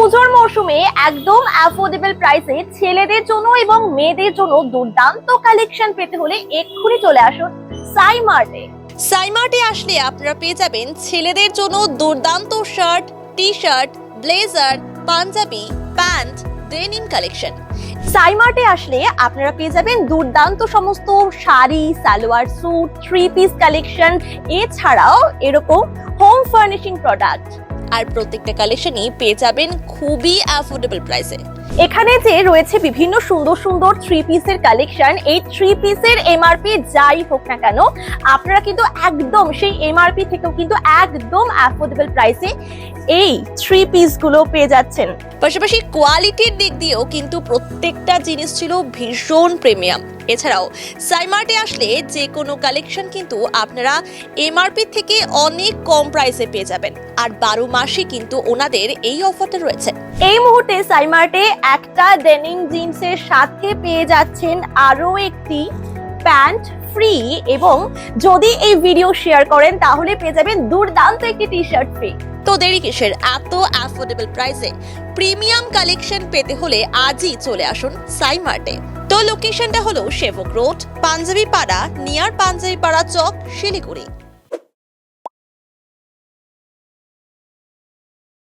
পুজোর মৌসুমে একদম অ্যাফোর্ডেবল প্রাইসে ছেলেদের জন্য এবং মেয়েদের জন্য দুর্দান্ত কালেকশন পেতে হলে এক্ষুনি চলে আসুন সাই মার্টে। সাই মার্টে আসলে আপনারা পেয়ে যাবেন ছেলেদের জন্য দুর্দান্ত shirt, T shirt, blazer, Punjabi, pant, denim collection. Sai মার্টে আসলে আপনারা পেয়ে যাবেন দুর্দান্ত সমস্ত sari, salwar suit, three piece collection, এছাড়াও এরকম হোম ফার্নিশিং প্রোডাক্ট। আর প্রত্যেকটা কালেকশনই পেয়ে যাবেন খুবই অ্যাফোর্ডেবল প্রাইসে। এখানে যে রয়েছে বিভিন্ন সুন্দর সুন্দর থ্রি পিসের কালেকশন, এই থ্রি পিসের এমআরপি যাই হোক না কেন আপনারা কিন্তু একদম সেই এমআরপি থেকেও কিন্তু একদম অ্যাফোর্ডেবল প্রাইসে এই থ্রি পিস গুলো পেয়ে যাচ্ছেন। পাশাপাশি কোয়ালিটির দিক দিয়েও কিন্তু প্রত্যেকটা জিনিস ছিল ভীষণ প্রিমিয়াম। এছাড়াও সাই মার্টে আসলে যে কোনো কালেকশন কিন্তু আপনারা এমআরপি থেকে অনেক কম প্রাইসে পেয়ে যাবেন। আর 12 মাসই কিন্তু ওনাদের এই অফারটা রয়েছে। এই মুহূর্তে সাই মার্টে একটা ডেনিম জিন্সের সাথে পেয়ে যাচ্ছেন আরো একটি প্যান্ট ফ্রি, এবং যদি এই ভিডিও শেয়ার করেন তাহলে পেয়ে যাবেন দুর্দান্ত একটি টি শার্ট ফ্রি। তো দেরি কিসের, এত অ্যাফোর্ডেবল প্রাইসে প্রিমিয়াম কালেকশন পেতে হলে আজই চলে আসুন সাই মার্টে। তো লোকেশনটা হলো সেবক রোড, পাঞ্জাবি পাড়া, নিয়ার পাঞ্জাবি পাড়া চক, শিলিগুড়ি।